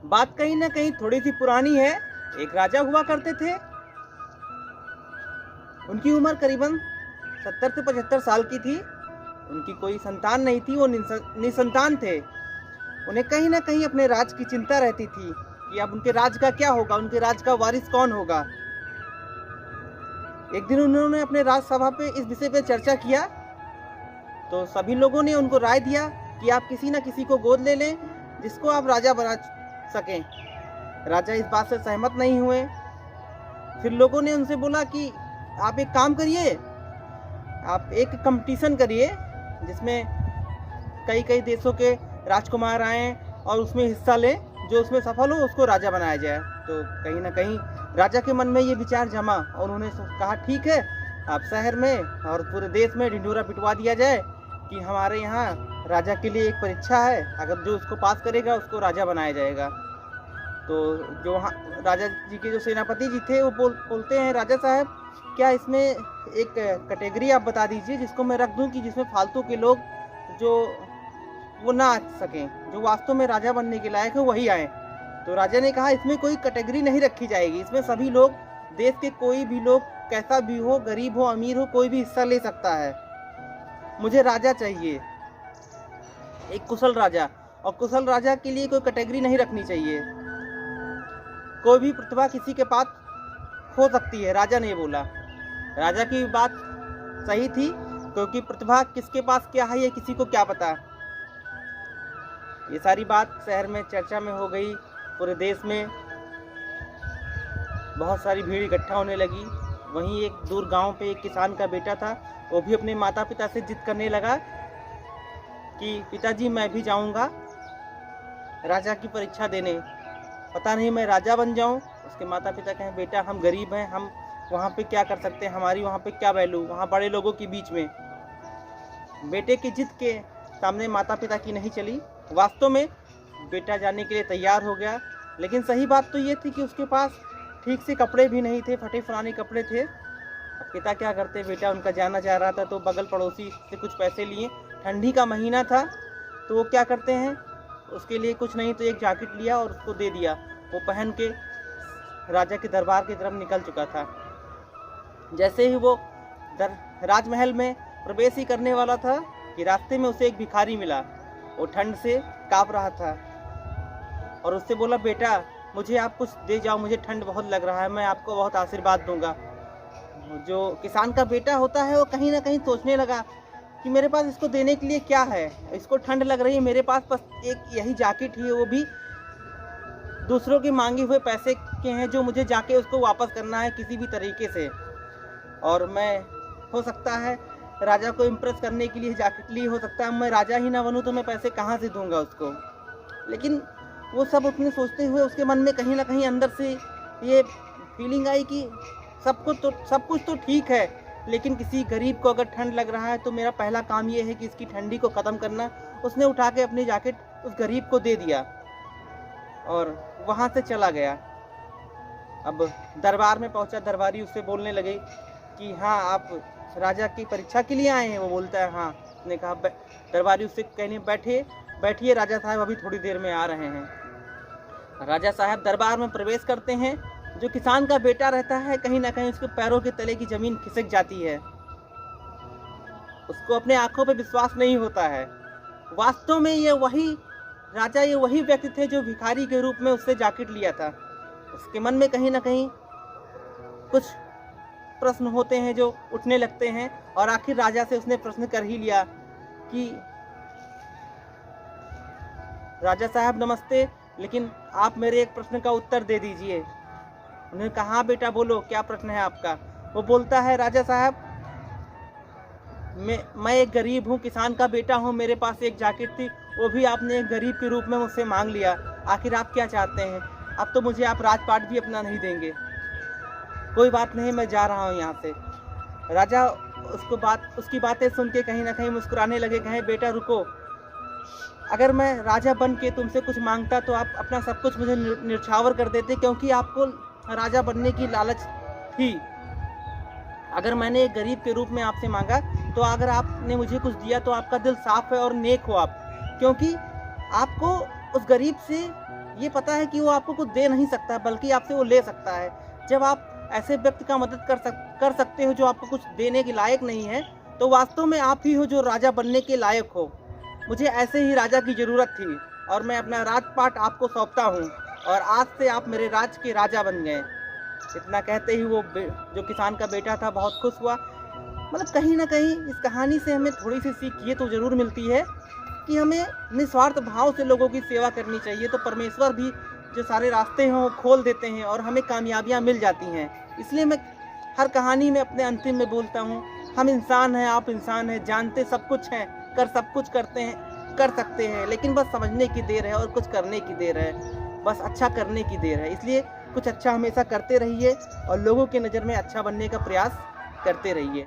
बात कहीं ना कहीं थोड़ी सी पुरानी है। एक राजा हुआ करते थे। उनकी उम्र करीबन 70 से 75 साल की थी। उनकी कोई संतान नहीं थी, वो निसंतान थे। उन्हें कहीं ना कहीं अपने राज की चिंता रहती थी कि अब उनके राज का क्या होगा, उनके राज का वारिस कौन होगा। एक दिन उन्होंने अपने राजसभा पे इस विषय पे चर्चा किया, तो सभी लोगों ने उनको राय दिया कि आप किसी न किसी को गोद ले लें जिसको आप राजा बना सकें। राजा इस बात से सहमत नहीं हुए। फिर लोगों ने उनसे बोला कि आप एक काम करिए, आप एक कंपटीशन करिए जिसमें कई कई देशों के राजकुमार आए और उसमें हिस्सा लें। जो उसमें सफल हो उसको राजा बनाया जाए। तो कहीं ना कहीं राजा के मन में ये विचार जमा और उन्होंने कहा ठीक है, आप शहर में और पूरे देश में ढिंढोरा पिटवा दिया जाए कि हमारे यहाँ राजा के लिए एक परीक्षा है, अगर जो उसको पास करेगा उसको राजा बनाया जाएगा। तो जो राजा जी के जो सेनापति जी थे वो बोलते हैं, राजा साहब क्या इसमें एक कैटेगरी आप बता दीजिए जिसको मैं रख दूं कि जिसमें फालतू के लोग जो वो ना आ सकें, जो वास्तव में राजा बनने के लायक है वही आए। तो राजा ने कहा इसमें कोई कैटेगरी नहीं रखी जाएगी, इसमें सभी लोग, देश के कोई भी लोग, कैसा भी हो, गरीब हो अमीर हो, कोई भी हिस्सा ले सकता है। मुझे राजा चाहिए, एक कुशल राजा, और कुशल राजा के लिए कोई कैटेगरी नहीं रखनी चाहिए। कोई भी प्रतिभा किसी के पास हो सकती है, राजा ने बोला। राजा की बात सही थी, क्योंकि प्रतिभा किसके पास क्या है ये किसी को क्या पता। ये सारी बात शहर में चर्चा में हो गई, पूरे देश में बहुत सारी भीड़ इकट्ठा होने लगी। वहीं एक दूर गांव पे एक किसान का बेटा था, वो भी अपने माता पिता से जिद करने लगा कि पिताजी मैं भी जाऊंगा राजा की परीक्षा देने, पता नहीं मैं राजा बन जाऊं। उसके माता पिता कहें बेटा हम गरीब हैं, हम वहाँ पे क्या कर सकते हैं, हमारी वहाँ पे क्या वैल्यू, वहाँ बड़े लोगों के बीच में। बेटे की जिद के सामने माता पिता की नहीं चली। वास्तव में बेटा जाने के लिए तैयार हो गया, लेकिन सही बात तो ये थी कि उसके पास ठीक से कपड़े भी नहीं थे, फटे पुराने कपड़े थे। अब पिता क्या करते, बेटा उनका जाना चाह रहा था तो बगल पड़ोसी से कुछ पैसे लिए। ठंडी का महीना था तो वो क्या करते हैं, उसके लिए कुछ नहीं तो एक जैकेट लिया और उसको दे दिया। वो पहन के राजा के दरबार की तरफ निकल चुका था। जैसे ही वो राजमहल में प्रवेश ही करने वाला था कि रास्ते में उसे एक भिखारी मिला। वो ठंड से काँप रहा था और उससे बोला बेटा मुझे आप कुछ दे जाओ, मुझे ठंड बहुत लग रहा है, मैं आपको बहुत आशीर्वाद दूंगा। जो किसान का बेटा होता है वो कहीं ना कहीं सोचने लगा कि मेरे पास इसको देने के लिए क्या है, इसको ठंड लग रही है, मेरे पास बस एक यही जैकेट ही है, वो भी दूसरों के मांगे हुए पैसे के हैं जो मुझे जाके उसको वापस करना है किसी भी तरीके से। और मैं हो सकता है राजा को इम्प्रेस करने के लिए जैकेट ली, हो सकता है मैं राजा ही ना बनूं तो मैं पैसे कहाँ से दूंगा उसको। लेकिन वो सब उसने सोचते हुए उसके मन में कहीं ना कहीं अंदर से ये फीलिंग आई कि सब कुछ तो ठीक है, लेकिन किसी गरीब को अगर ठंड लग रहा है तो मेरा पहला काम ये है कि इसकी ठंडी को ख़त्म करना। उसने उठा के अपनी जैकेट उस गरीब को दे दिया और वहाँ से चला गया। अब दरबार में पहुँचा, दरबारी उससे बोलने लगे कि हाँ आप राजा की परीक्षा के लिए आए हैं। वो बोलता है हाँ। उसने कहा दरबारी उससे कहने बैठिए राजा साहब अभी थोड़ी देर में आ रहे हैं। राजा साहब दरबार में प्रवेश करते हैं। जो किसान का बेटा रहता है कहीं ना कहीं उसके पैरों के तले की जमीन खिसक जाती है, उसको अपने आंखों पे विश्वास नहीं होता है। वास्तव में ये वही राजा, ये वही व्यक्ति थे जो भिखारी के रूप में उससे जैकेट लिया था। उसके मन में कहीं ना कहीं कुछ प्रश्न होते हैं जो उठने लगते हैं और आखिर राजा से उसने प्रश्न कर ही लिया कि राजा साहब नमस्ते, लेकिन आप मेरे एक प्रश्न का उत्तर दे दीजिए। उन्होंने कहा हाँ बेटा बोलो क्या प्रश्न है आपका। वो बोलता है राजा साहब मैं एक गरीब हूँ, किसान का बेटा हूँ, मेरे पास एक जैकेट थी, वो भी आपने एक गरीब के रूप में मुझसे मांग लिया। आखिर आप क्या चाहते हैं? अब तो मुझे आप राजपाट भी अपना नहीं देंगे। कोई बात नहीं, मैं जा रहा हूँ यहाँ से। राजा उसकी बातें सुन के कहीं ना कहीं मुस्कुराने लगे, कहे बेटा रुको, अगर मैं राजा बन के तुमसे कुछ मांगता तो आप अपना सब कुछ मुझे न्यौछावर कर देते, क्योंकि आपको राजा बनने की लालच थी। अगर मैंने एक गरीब के रूप में आपसे मांगा तो अगर आपने मुझे कुछ दिया तो आपका दिल साफ है और नेक हो आप, क्योंकि आपको उस गरीब से ये पता है कि वो आपको कुछ दे नहीं सकता, बल्कि आपसे वो ले सकता है। जब आप ऐसे व्यक्ति का मदद कर सकते हो जो आपको कुछ देने के लायक नहीं है, तो वास्तव में आप ही हो जो राजा बनने के लायक हो। मुझे ऐसे ही राजा की ज़रूरत थी और मैं अपना राजपाट आपको सौंपता हूँ और आज से आप मेरे राज के राजा बन गए। इतना कहते ही वो जो किसान का बेटा था बहुत खुश हुआ। मतलब कहीं ना कहीं इस कहानी से हमें थोड़ी सी सीख ये तो ज़रूर मिलती है कि हमें निस्वार्थ भाव से लोगों की सेवा करनी चाहिए, तो परमेश्वर भी जो सारे रास्ते हैं वो खोल देते हैं और हमें कामयाबियाँ मिल जाती हैं। इसलिए मैं हर कहानी में अपने अंतिम में बोलता हूँ, हम इंसान हैं, आप इंसान हैं, जानते सब कुछ हैं, सब कुछ कर सकते हैं, लेकिन बस समझने की देर है और कुछ करने की देर है, बस अच्छा करने की देर है। इसलिए कुछ अच्छा हमेशा करते रहिए और लोगों की नज़र में अच्छा बनने का प्रयास करते रहिए।